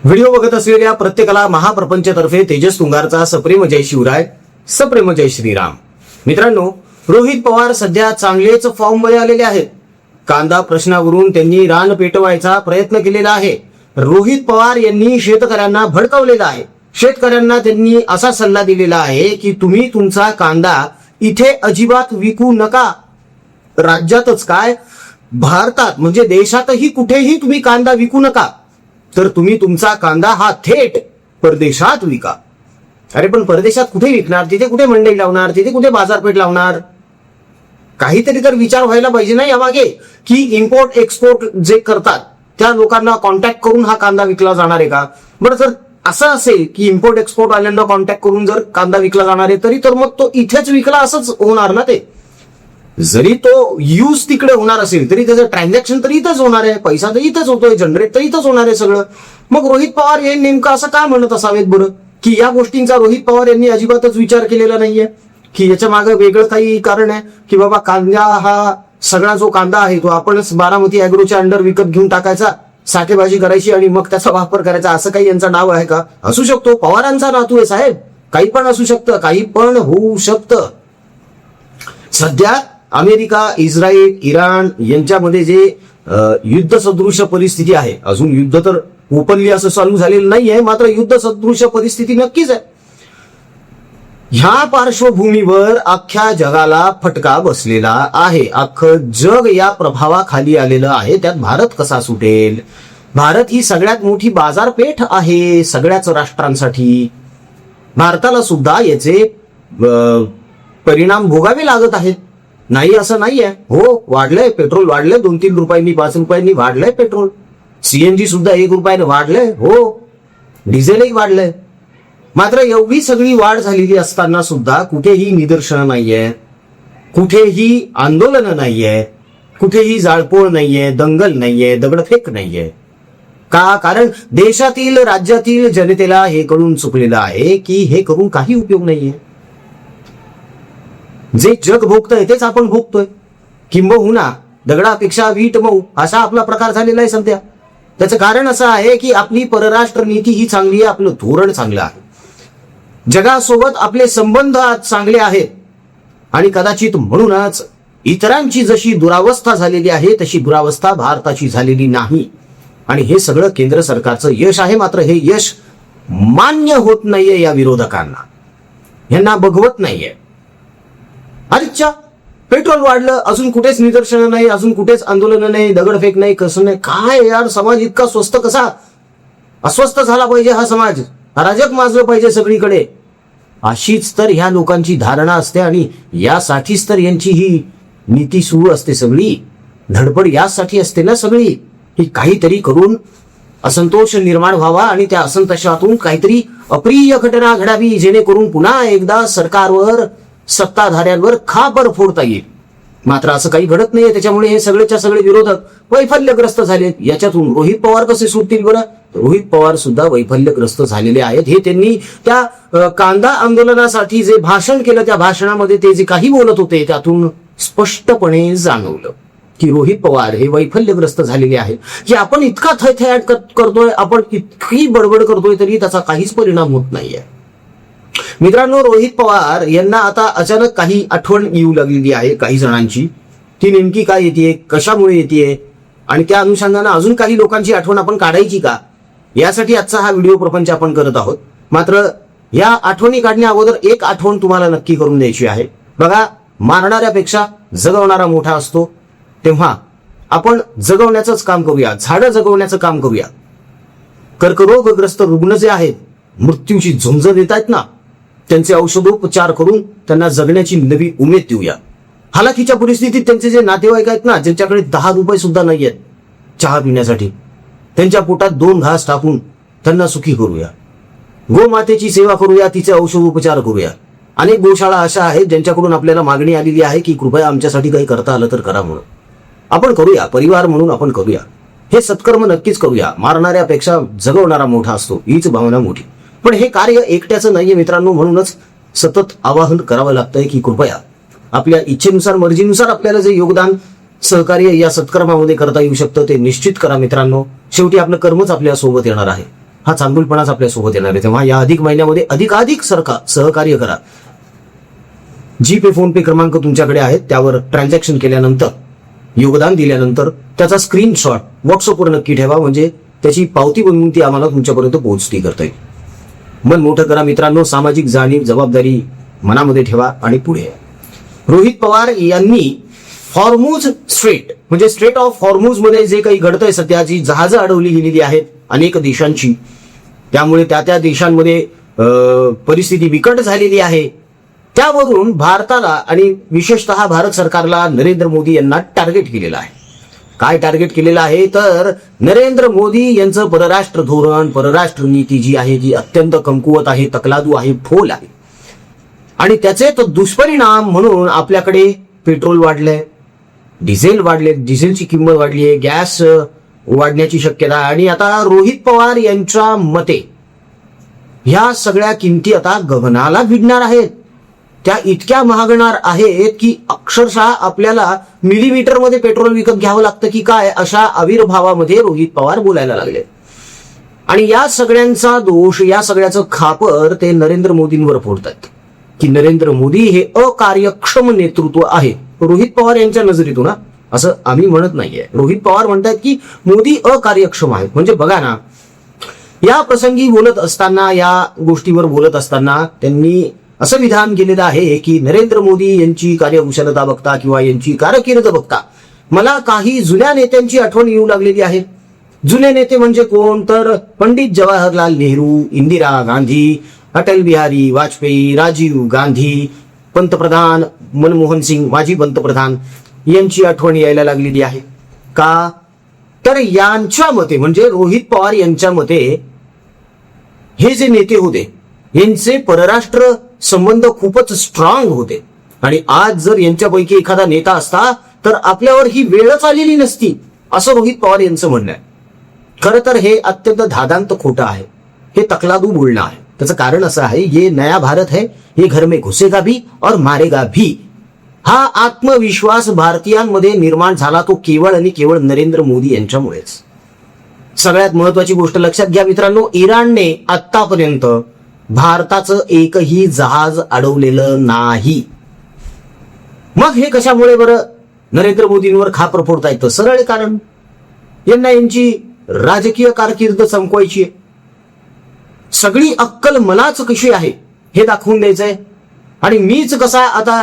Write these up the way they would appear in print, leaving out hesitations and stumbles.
Video बघत असलेल्या प्रत्येकाला महाप्रपंचतर्फे तेजस तुंगारचा सप्रेम जय शिवराय, सप्रेम जय श्रीराम. मित्रांनो, रोहित पवार सध्या चांगलेच फॉर्म मध्ये आलेले आहेत. कांदा प्रश्नावरून त्यांनी रान पेटवायचा प्रयत्न केलेला आहे. रोहित पवार यांनी शेतकऱ्यांना भडकवलेलं आहे. शेतकऱ्यांना त्यांनी असा सल्ला दिलेला आहे की तुम्ही तुमचा कांदा इथे अजिबात विकू नका. राज्यातच काय, भारतात म्हणजे देशातही कुठेही तुम्ही कांदा विकू नका, तर तुम्ही तुमचा कांदा हा थेट परदेशात विका. अरे पण परदेशात कुठे विकणार? तिथे कुठे मंडई लावणार? तिथे कुठे बाजारपेठ लावणार? काहीतरी तर विचार व्हायला पाहिजे ना यामागे, की इम्पोर्ट एक्सपोर्ट जे करतात त्या लोकांना कॉन्टॅक्ट करून हा कांदा विकला जाणार आहे का? बरं, जर असं असेल की इम्पोर्ट एक्सपोर्ट वाल्यांना कॉन्टॅक्ट करून जर कांदा विकला जाणार आहे तरी तर मग तो इथेच विकला असंच होणार ना. ते जरी तो यूज तिकडे होणार असेल तरी त्याचं ट्रान्झॅक्शन तर इथंच होणार आहे, पैसा तर इथंच होतोय, जनरेट तर इथंच होणार आहे सगळं. मग रोहित पवार हे नेमकं असं का म्हणत असावेत बरं, की या गोष्टींचा रोहित पवार यांनी अजिबातच विचार केलेला नाहीये, की याच्या मागे वेगळं काही कारण आहे, की बाबा कांदा हा सगळा जो कांदा आहे तो आपणच बारामती अॅग्रोच्या अंडर विकत घेऊन टाकायचा, साठेबाजी करायची आणि मग त्याचा वापर करायचा, असं काही यांचं नाव आहे का? असू शकतो, पवारांचा नातू आहे साहेब, काही पण असू शकतं, काही पण होऊ शकतं. सध्या अमेरिका, इस्रायल, इराण यांच्यामध्ये जे युद्ध सदृश परिस्थिती आहे, अजून युद्ध तर ओपनली असं चालू झालेलं नाहीये, मात्र युद्ध सदृश परिस्थिती नक्कीच आहे. ह्या पार्श्वभूमीवर अख्ख्या जगाला फटका बसलेला आहे. अख्खं जग या प्रभावाखाली आलेलं आहे. त्यात भारत कसा सुटेल? भारत ही सगळ्यात मोठी बाजारपेठ आहे सगळ्याच राष्ट्रांसाठी. भारताला सुद्धा याचे परिणाम भोगावे लागत आहेत. नाही असं नाहीये. हो, वाढलंय पेट्रोल, वाढलंय 2-3 रुपयांनी 5 रुपयांनी वाढलंय पेट्रोल. सीएनजी सुद्धा 1 रुपयाने वाढलंय. हो, डिझेलही वाढलंय. मात्र एवढी सगळी वाढ झालेली असताना सुद्धा कुठेही निदर्शनं नाहीये, कुठेही आंदोलन नाहीये, कुठेही जाळपोळ नाहीये, दंगल नाहीये, दगडफेक नाहीये. का? कारण देशातील, राज्यातील जनतेला हे कळून चुकलेलं आहे की हे करून काही उपयोग नाहीये. जे जग भोगतंय तेच आपण भोगतोय, किंबहुना दगडापेक्षा वीट मऊ असा आपला प्रकार झालेला आहे सध्या. त्याचं कारण असं आहे की आपली परराष्ट्र नीती ही चांगली आहे, आपलं धोरण चांगलं आहे, जगासोबत आपले संबंध आज चांगले आहेत आणि कदाचित म्हणूनच इतरांची जशी दुरावस्था झालेली आहे तशी दुरावस्था भारताची झालेली नाही. आणि हे सगळं केंद्र सरकारचं यश आहे. मात्र हे यश मान्य होत नाहीये या विरोधकांना, यांना बघवत नाहीये. अच्छा, पेट्रोल वाढलं, अजून कुठेच निदर्शनं नाही, अजून कुठेच आंदोलन नाही, दगडफेक नाही, कसं नाही. काय यार, समाज इतका स्वस्त कसा? अस्वस्थ झाला पाहिजे हा समाज, अराजक माजलं पाहिजे सगळीकडे, अशीच तर ह्या लोकांची धारणा असते. आणि यासाठीच तर यांची ही नीती सुरू असते, सगळी धडपड यासाठी असते ना सगळी, की काहीतरी करून असंतोष निर्माण व्हावा आणि त्या असंतोषातून काहीतरी अप्रिय घटना घडावी, जेणेकरून पुन्हा एकदा सरकारवर, सत्ताधाऱ्यांवर खापर फोडता येईल. मात्र असं काही घडत नाहीये. त्याच्यामुळे हे सगळेच्या सगळे विरोधक वैफल्यग्रस्त झालेत. याच्यातून रोहित पवार कसे सुटतील बरं? रोहित पवार सुद्धा वैफल्यग्रस्त झालेले आहेत. हे त्यांनी त्या कांदा आंदोलनासाठी जे भाषण केलं, त्या भाषणामध्ये ते जे काही बोलत होते त्यातून स्पष्टपणे जाणवलं की रोहित पवार हे वैफल्यग्रस्त झालेले आहेत, की आपण इतका थैथयाट करतोय, आपण इतकी बडबड करतोय तरी त्याचा काहीच परिणाम होत नाहीये. मित्रांनो, रोहित पवार यांना आता अचानक काही आठवण येऊ लागलेली आहे काही जणांची. ती नेमकी काय येते, कशामुळे येते आणि त्या अनुषंगाने अजून काही लोकांची आठवण आपण काढायची का, यासाठी आजचा हा व्हिडिओ प्रपंच आपण करत आहोत. मात्र या आठवणी काढण्या अगोदर एक आठवण तुम्हाला नक्की करून द्यायची आहे. बघा, मारणाऱ्यापेक्षा जगवणारा मोठा असतो. तेव्हा आपण जगवण्याचंच काम करूया, झाडं जगवण्याचं काम करूया. कर्करोगग्रस्त रुग्ण जे आहेत, मृत्यूची झुंज देत आहेत ना, त्यांचे औषधोपचार करून त्यांना जगण्याची नवी उमेद देऊया. हालाकीच्या परिस्थितीत त्यांचे जे नातेवाईक आहेत ना, ज्यांच्याकडे 10 रुपये सुद्धा नाही आहेत चहा पिण्यासाठी, त्यांच्या पोटात 2 घास टाकून त्यांना सुखी करूया. गोमातेची सेवा करूया, तिचे औषधोपचार करूया. अनेक गोशाळा अशा आहेत ज्यांच्याकडून आपल्याला मागणी आलेली आहे की कृपया आमच्यासाठी काही करता आलं तर करा म्हणून. आपण करूया, परिवार म्हणून आपण करूया. हे सत्कर्म नक्कीच करूया. मारणाऱ्यापेक्षा जगवणारा मोठा असतो, हीच भावना मोठी. पण हे कार्य एकट्याचं नाहीये मित्रांनो, म्हणूनच सतत आवाहन करावं लागतंय की कृपया आपल्या इच्छेनुसार, मर्जीनुसार आपल्याला जे योगदान, सहकार्य या सत्कर्मामध्ये करता येऊ शकतं ते निश्चित करा मित्रांनो. शेवटी आपलं कर्मच आपल्या सोबत येणार आहे. हा चांगुलपणाच आपल्यासोबत येणार आहे. तेव्हा या अधिक महिन्यामध्ये अधिकाधिक सहकार्य करा. जीपे फोनपे क्रमांक तुमच्याकडे आहेत, त्यावर ट्रान्झॅक्शन केल्यानंतर, योगदान दिल्यानंतर त्याचा स्क्रीनशॉट व्हॉट्सअपवर नक्की ठेवा, म्हणजे त्याची पावती बनवून ती आम्हाला तुमच्यापर्यंत पोहोचती करता येईल. मन मोठं करा मित्रांनो, सामाजिक जाणीव जबाबदारी मनामध्ये ठेवा आणि पुढे. रोहित पवार यांनी हॉर्मुझ स्ट्रेट म्हणजे स्ट्रेट ऑफ हॉर्मुझ मध्ये जे काही घडतंय सध्या, जी जहाजं अडवली गेलेली आहेत अनेक देशांची, त्यामुळे त्या देशांमध्ये परिस्थिती बिकट झालेली आहे, त्यावरून भारताला आणि विशेषतः भारत सरकारला नरेंद्र मोदी यांना टार्गेट केलेलं आहे. काय टार्गेट केलेलं आहे तर नरेंद्र मोदी यांचं परराष्ट्र धोरण, परराष्ट्र नीती जी आहे ती अत्यंत कमकुवत आहे, तकलादू आहे, फोल आहे. आणि त्याचे तो दुष्परिणाम म्हणून आपल्याकडे पेट्रोल वाढलंय, डिझेल वाढले, डिझेलची किंमत वाढली आहे, गॅस वाढण्याची शक्यता. आणि आता रोहित पवार यांच्या मते ह्या सगळ्या किमती आता गगनाला भिडणार आहेत. त्या इतक्या महागणार आहेत की अक्षरशः आपल्याला मिलीमीटरमध्ये पेट्रोल विकत घ्यावं लागतं की काय, अशा आविर्भावामध्ये रोहित पवार बोलायला लागले. आणि या सगळ्यांचा दोष, या सगळ्याचं खापर ते नरेंद्र मोदींवर फोडतात की नरेंद्र मोदी हे अकार्यक्षम नेतृत्व आहे. रोहित पवार यांच्या नजरेतून, असं आम्ही म्हणत नाहीये, रोहित पवार म्हणतात की मोदी अकार्यक्षम आहेत. म्हणजे बघा ना, या प्रसंगी बोलत असताना, या गोष्टीवर बोलत असताना त्यांनी असं विधान केलेलं आहे की नरेंद्र मोदी यांची कार्यकुशलता बघता किंवा यांची कारकीर्द बघता मला काही जुन्या नेत्यांची आठवण येऊ लागलेली आहे. जुने नेते म्हणजे कोण तर पंडित जवाहरलाल नेहरू, इंदिरा गांधी, अटल बिहारी वाजपेयी, राजीव गांधी, पंतप्रधान मनमोहन सिंग, माजी पंतप्रधान, यांची आठवण यायला लागलेली आहे. का तर यांच्या मते, म्हणजे रोहित पवार यांच्या मते, हे जे नेते होते यांचे परराष्ट्र संबंध खूपच स्ट्रॉंग होते. आणि आज जर यांच्यापैकी एखादा नेता असता तर आपल्यावर ही वेळच आलेली नसती, असं रोहित पवार यांचं म्हणणं आहे. खरं तर हे अत्यंत धादांत खोटं आहे, हे तकलादू बोलणं आहे. त्याचं कारण असं आहे, ये नया भारत है, ये घर में घुसेगा भी और मारेगा भी. हा आत्मविश्वास भारतीयांमध्ये निर्माण झाला तो केवळ आणि केवळ नरेंद्र मोदी यांच्यामुळेच. सगळ्यात महत्वाची गोष्ट लक्षात घ्या मित्रांनो, इराणने आतापर्यंत भारताचं एकही जहाज अडवलेलं नाही. मग हे कशामुळे बरं नरेंद्र मोदींवर खापर फोडता येतं? सरळ कारण, यांना यांची राजकीय कारकीर्द चमकवायची आहे. सगळी अक्कल मलाच कशी आहे हे दाखवून द्यायचंय, आणि मीच कसा आता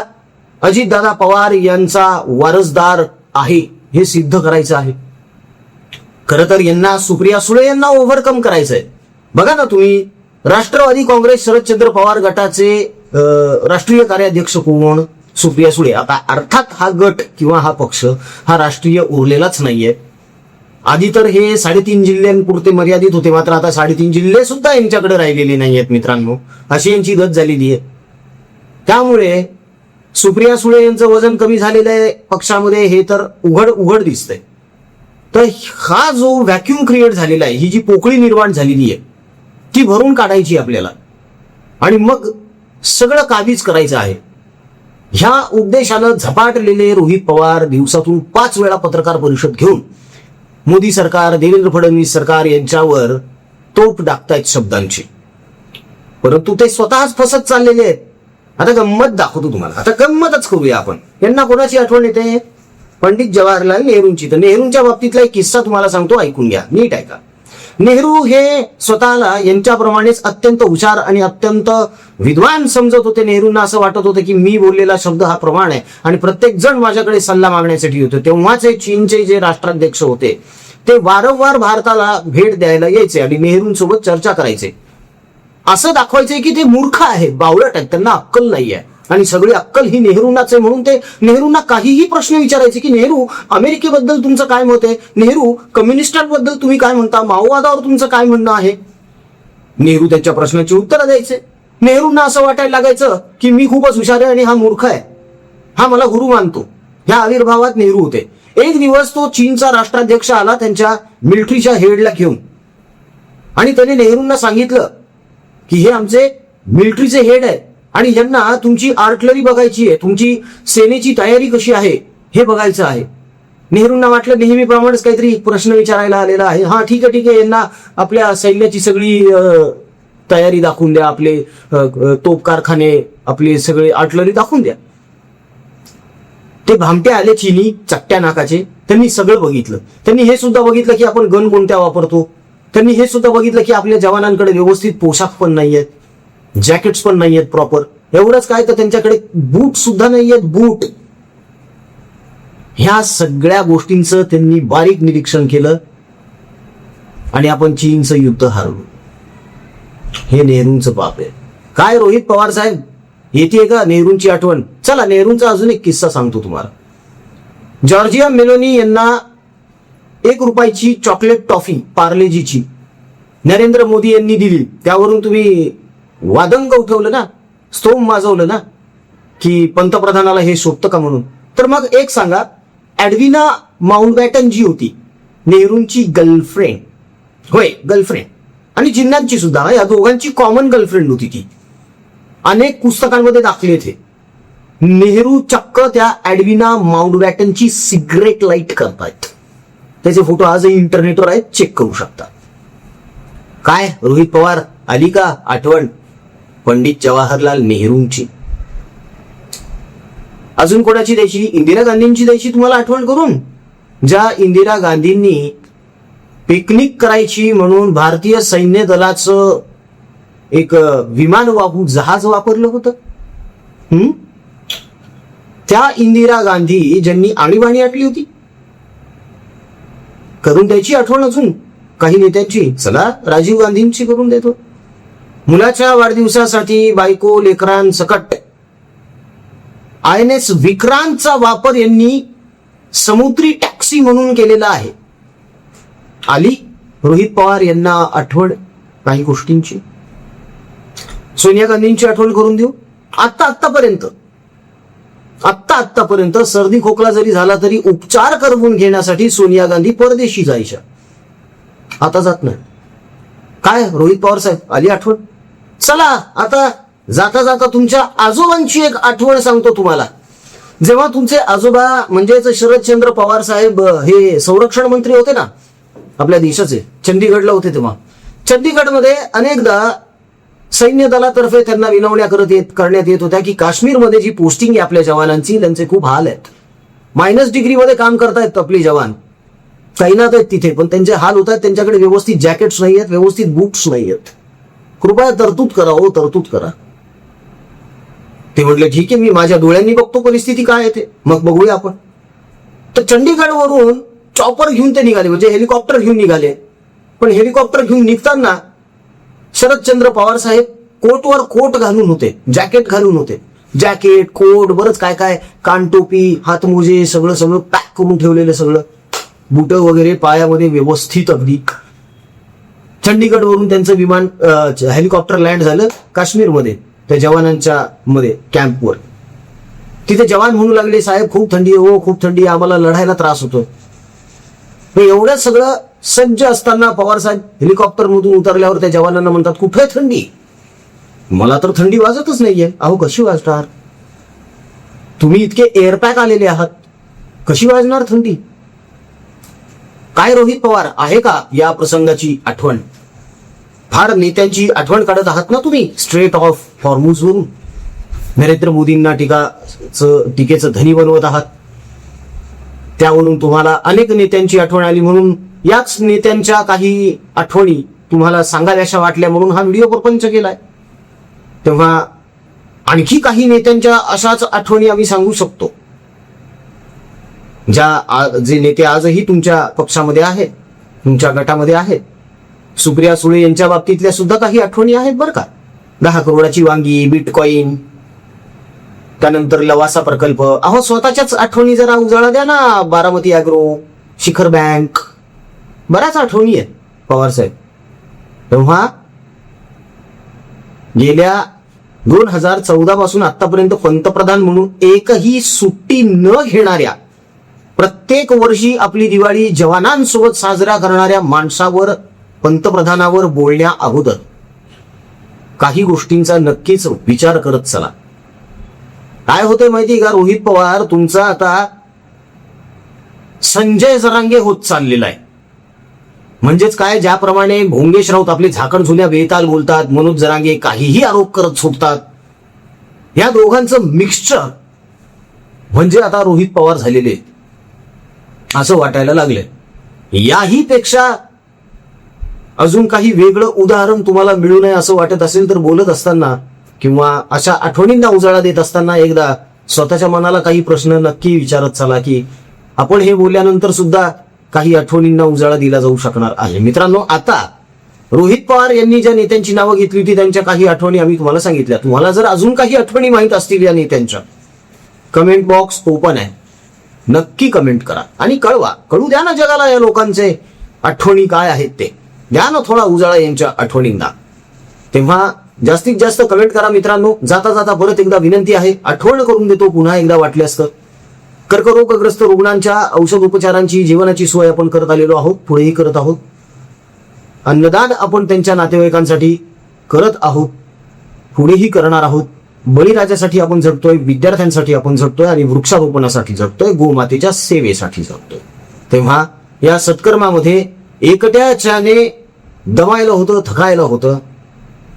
अजितदादा पवार यांचा वारसदार आहे हे सिद्ध करायचं आहे. खरं तर यांना सुप्रिया सुळे यांना ओव्हरकम करायचंय. बघा ना तुम्ही, राष्ट्रवादी काँग्रेस शरदचंद्र पवार गटाचे राष्ट्रीय कार्याध्यक्ष कोण? सुप्रिया सुळे. आता अर्थात हा गट किंवा हा पक्ष हा राष्ट्रीय उरलेलाच नाहीये. आधी तर हे 3.5 जिल्ह्यांपुरते मर्यादित होते, मात्र आता 3.5 जिल्हे सुद्धा यांच्याकडे राहिलेले नाहीयेत मित्रांनो, अशी यांची गत झालेली आहे. त्यामुळे सुप्रिया सुळे यांचं वजन कमी झालेलं आहे पक्षामध्ये, हे तर उघड दिसतंय. तर हा जो व्हॅक्युम क्रिएट झालेला आहे, ही जी पोकळी निर्माण झालेली आहे ती भरून काढायची आपल्याला, आणि मग सगळं काबीज करायचं आहे. ह्या उद्देशानं झपाटलेले रोहित पवार दिवसातून 5 वेळा पत्रकार परिषद घेऊन मोदी सरकार, देवेंद्र फडणवीस सरकार यांच्यावर तोप टाकतायत शब्दांची, परंतु ते स्वतःच फसत चाललेले आहेत. आता गंमत दाखवतो तुम्हाला, आता गंमतच करूया आपण. यांना कोणाची आठवण येते? पंडित जवाहरलाल नेहरूंची. तर नेहरूंच्या बाबतीतला एक किस्सा तुम्हाला सांगतो, ऐकून घ्या, नीट ऐका. नेहरू हे स्वतःला यांच्याप्रमाणेच अत्यंत हुशार आणि अत्यंत विद्वान समजत होते. नेहरूंना असं वाटत होतं की मी बोललेला शब्द हा प्रमाण आहे आणि प्रत्येक जण माझ्याकडे सल्ला मागण्यासाठी होते. तेव्हाचे चीनचे जे राष्ट्राध्यक्ष होते ते वारंवार भारताला भेट द्यायला यायचे आणि नेहरूंसोबत चर्चा करायचे. असं दाखवायचे की ते मूर्ख आहेत, बावळट आहेत, त्यांना अक्कल नाही आहे, आणि सगळी अक्कल ही नेहरूंनाच आहे. म्हणून ते नेहरूंना काहीही प्रश्न विचारायचे की नेहरू, अमेरिकेबद्दल तुमचं काय मत आहे? नेहरू, कम्युनिस्टांबद्दल तुम्ही काय म्हणता? माओवादावर तुमचं काय म्हणणं आहे? नेहरू त्यांच्या प्रश्नाची उत्तरं द्यायचे. नेहरूंना असं वाटायला लागायचं की मी खूपच हुशार आहे आणि हा मूर्ख आहे, हा मला गुरु मानतो. ह्या आविर्भावात नेहरू होते. एक दिवस तो चीनचा राष्ट्राध्यक्ष आला त्यांच्या मिलिटरीच्या हेडला घेऊन, आणि त्याने नेहरूंना सांगितलं की हे आमचे मिलिटरीचे हेड आहे आणि यांना तुमची आर्टलरी बघायची आहे, तुमची सेनेची तयारी कशी आहे हे बघायचं आहे. नेहरूंना वाटलं नेहमीप्रमाणेच काहीतरी प्रश्न विचारायला आलेला आहे. हा ठीक आहे, यांना आपल्या सैन्याची सगळी तयारी दाखवून द्या, आपले तोप कारखाने, आपले सगळे आर्टिलरी दाखवून द्या. ते भामटे आले चीनी चट्ट्या नाकाचे. त्यांनी सगळं बघितलं. त्यांनी हे सुद्धा बघितलं की आपण गन कोणत्या वापरतो. त्यांनी हे सुद्धा बघितलं की आपल्या जवानांकडे व्यवस्थित पोशाख पण नाहीयेत, जॅकेट्स पण नाहीयेत प्रॉपर. एवढंच काय तर त्यांच्याकडे बूट सुद्धा नाहीयेत, बूट. ह्या सगळ्या गोष्टींचं त्यांनी बारीक निरीक्षण केलं आणि आपण चीनचं युद्ध हारलो. हे नेहरूंचं पाप आहे. काय रोहित पवार साहेब, येते का नेहरूंची आठवण? चला नेहरूंचा अजून एक किस्सा सांगतो तुम्हाला. जॉर्जिया मेलोनी यांना 1 रुपयाची चॉकलेट टॉफी पार्लेजीची नरेंद्र मोदी यांनी दिली. त्यावरून तुम्ही वादंग उठवलं ना, स्तोम वाजवलं ना की पंतप्रधानाला हे शोभतं का म्हणून. तर मग एक सांगा, ऍडविना माउंटबॅटन जी होती नेहरूंची गर्लफ्रेंड, होय गर्लफ्रेंड, आणि जिन्नांची सुद्धा, या दोघांची कॉमन गर्लफ्रेंड होती ती. अनेक पुस्तकांमध्ये दाखले थे. नेहरू चक्क त्या ऍडविना माउंटबॅटनची सिगरेट लाईट करतायत. त्याचे फोटो आजही इंटरनेटवर आहेत, चेक करू शकता. काय रोहित पवार, आली का आठवण पंडित जवाहरलाल नेहरूंची? अजून कोणाची द्यायची? इंदिरा गांधींची द्यायची तुम्हाला आठवण करून. ज्या इंदिरा गांधींनी पिकनिक करायची म्हणून भारतीय सैन्य दलाचं एक विमानवाहू जहाज वापरलं होतं. त्या इंदिरा गांधी ज्यांनी आणीबाणी आटली होती, करून द्यायची आठवण अजून काही नेत्यांची. चला राजीव गांधींची करून देतो. मुलाच्या वाढदिवसासाठी बायको लेकरांसकट INS विक्रांतचा वापर यांनी समुद्री टॅक्सी म्हणून केलेला आहे. आली रोहित पवार यांना आठवण काही गोष्टींची. सोनिया गांधींची आठवण करून देऊ. आत्तापर्यंत सर्दी खोकला जरी झाला तरी उपचार करून घेण्यासाठी सोनिया गांधी परदेशी जायच्या. आता जात नाही. काय रोहित पवार साहेब, आली आठवण? चला आता जाता जाता तुमच्या आजोबांची एक आठवण सांगतो तुम्हाला. जेव्हा तुमचे आजोबा म्हणजेच शरदचंद्र पवार साहेब हे संरक्षण मंत्री होते ना आपल्या देशाचे, चंदीगडला होते, तेव्हा चंदीगडमध्ये अनेकदा सैन्य दलातर्फे त्यांना विनवण्या करण्यात येत होत्या की काश्मीरमध्ये जी पोस्टिंग आहे आपल्या जवानांची, त्यांचे खूप हाल आहेत. -डिग्रीमध्ये काम करतायत आपले जवान, तैनात आहेत तिथे, पण त्यांचे हाल होत आहेत. त्यांच्याकडे व्यवस्थित जॅकेट्स नाही आहेत, व्यवस्थित बूट्स नाही आहेत. कृपया तरतूद करा, हो तरतूद करा. ते म्हटले ठीक आहे, मी माझ्या डोळ्यांनी बघतो परिस्थिती काय आहे ते, मग बघूया आपण. तर चंडीगडवरून चॉपर घेऊन ते निघाले, म्हणजे हेलिकॉप्टर घेऊन निघाले. पण हेलिकॉप्टर घेऊन निघताना शरदचंद्र पवार साहेब कोटवर कोट घालून होते, जॅकेट घालून होते. जॅकेट, कोट, बरंच काय काय, कानटोपी, हातमोजे, सगळं पॅक करून ठेवलेलं, सगळं बुट वगैरे पायामध्ये व्यवस्थित अगदी. चंडीगडवरून त्यांचं विमान हेलिकॉप्टर लँड झालं काश्मीरमध्ये, त्या जवानांच्या मध्ये कॅम्पवर. तिथे जवान म्हणू लागले, साहेब खूप थंडी आहे, हो खूप थंडी आहे, आम्हाला लढायला त्रास होतो. एवढं सगळं सज्ज असताना पवार साहेब हेलिकॉप्टर मधून उतरल्यावर त्या जवानांना म्हणतात, कुठे थंडी? मला तर थंडी वाजतच नाहीये. अहो कशी वाजणार? तुम्ही इतके एअरपॅक आलेले आहात, कशी वाजणार थंडी? काय रोहित पवार, आहे का या प्रसंगाची आठवण? फार नेत्यांची आठवण काढत आहात ना तुम्ही, स्ट्रेट ऑफ हॉर्मुझ वरून नरेंद्र मोदींना टीकेचं धनी बनवत आहात. त्यावरून तुम्हाला अनेक नेत्यांची आठवण आली, म्हणून याच नेत्यांच्या काही आठवणी तुम्हाला सांगाव्याशा वाटल्या म्हणून हा व्हिडिओ प्रपंच केलाय. तेव्हा आणखी काही नेत्यांच्या अशाच आठवणी आम्ही सांगू शकतो, जे नेते आजही तुमच्या पक्षामध्ये आहेत, तुमच्या गटामध्ये आहेत. सुप्रिया सुळे यांच्या बाबतीतल्या सुद्धा काही आठवणी आहेत बरं का. 10 करोडाची वांगी, बिटकॉइन, त्यानंतर लवासा प्रकल्प. अहो स्वतःच्याच आठवणी जरा उजाळा द्या ना. बारामती अॅग्रो, शिखर बँक, बऱ्याच आठवणी आहेत पवार साहेब. तेव्हा गेल्या 2014 पासून आतापर्यंत पंतप्रधान म्हणून एकही सुट्टी न घेणाऱ्या, प्रत्येक वर्षी आपली दिवाळी जवानांसोबत साजरा करणाऱ्या माणसावर, पंतप्रधानावर बोलण्या अगोदर काही गोष्टींचा नक्कीच विचार करत चला. काय होतंय माहिती का रोहित पवार, तुमचा आता संजय जरांगे होत चाललेला आहे. म्हणजेच काय, ज्याप्रमाणे भोंगेश राऊत आपले झाकण झुल्या बेताल बोलतात, मनोज जरांगे काहीही आरोप करत सुटतात, या दोघांचं मिक्सचर म्हणजे आता रोहित पवार झालेले असं वाटायला लागले. याही पेक्षा अजून काही वेगळं उदाहरण तुम्हाला मिळू नये असं वाटत असेल तर बोलत असताना किंवा अशा आठवणींना उजाळा देत असताना एकदा स्वतःच्या मनाला काही प्रश्न नक्की विचारत चला की आपण हे बोलल्यानंतर सुद्धा काही आठवणींना उजाळा दिला जाऊ शकणार आहे. मित्रांनो, आता रोहित पवार यांनी ज्या नेत्यांची नावं घेतली होती त्यांच्या काही आठवणी आम्ही तुम्हाला सांगितल्या. तुम्हाला जर अजून काही आठवणी माहीत असतील या नेत्यांच्या, कमेंट बॉक्स ओपन आहे, नक्की कमेंट करा आणि कळू द्या ना जगाला या लोकांचे आठवणी काय आहेत ते. द्या ना थोडा उजाळा यांच्या आठवणींना. तेव्हा जास्तीत जास्त कमेंट करा मित्रांनो. जाता जाता परत एकदा विनंती आहे, आठवण करून देतो पुन्हा एकदा वाटल्यास तर, कर्करोगग्रस्त रुग्णांच्या औषध उपचारांची जीवनाची सोय आपण करत आलेलो आहोत, पुढेही करत आहोत. अन्नदान आपण त्यांच्या नातेवाईकांसाठी करत आहोत, पुढेही करणार आहोत. बळीराजासाठी आपण झटतोय, विद्यार्थ्यांसाठी आपण झटतोय आणि वृक्षारोपणासाठी झटतोय, गोमातेच्या सेवेसाठी झटतोय. तेव्हा या सत्कर्मामध्ये एकट्याच्याने दमायला होतं, थकायला होतं.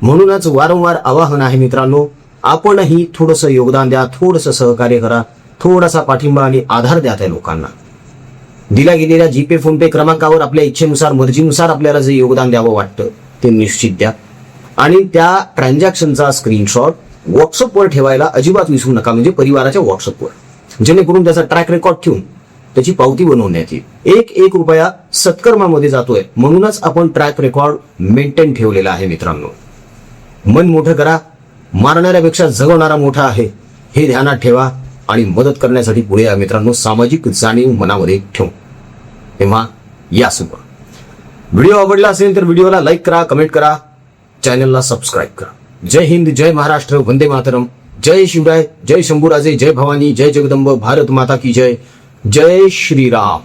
म्हणूनच वारंवार आवाहन आहे मित्रांनो, आपणही थोडंसं योगदान द्या, थोडंसं सहकार्य करा, थोडासा पाठिंबा आणि आधार द्या त्या लोकांना. दिल्या गेलेल्या जीपे फोनपे क्रमांकावर आपल्या इच्छेनुसार मर्जीनुसार आपल्याला जे योगदान द्यावं वाटतं ते निश्चित द्या आणि त्या ट्रान्झॅक्शनचा स्क्रीनशॉट व्हॉट्सअपवर ठेवायला अजिबात विसरू नका, म्हणजे परिवाराच्या व्हॉट्सअपवर, जेणेकरून त्याचा ट्रॅक रेकॉर्ड ठेवून त्याची पावती बनवण्यात येईल. एक रुपया सत्कर्मामध्ये जातोय, म्हणूनच आपण ट्रॅक रेकॉर्ड मेंटेन ठेवलेला आहे. मित्रांनो, मन मोठं करा, मारणाऱ्यापेक्षा जगवणारा मोठा आहे हे ध्यानात ठेवा आणि मदत करण्यासाठी पुढे या मित्रांनो. सामाजिक जाणीव मनामध्ये ठेवून तेव्हा या सुपर. व्हिडिओ आवडला असेल तर व्हिडिओला लाईक करा, कमेंट करा, चॅनलला सबस्क्राईब करा. जय हिंद, जय महाराष्ट्र, वंदे मातरम, जय शिवराय, जय शंभूराजे, जय भवानी, जय जगदंब, भारत माता की जय, जय श्रीराम.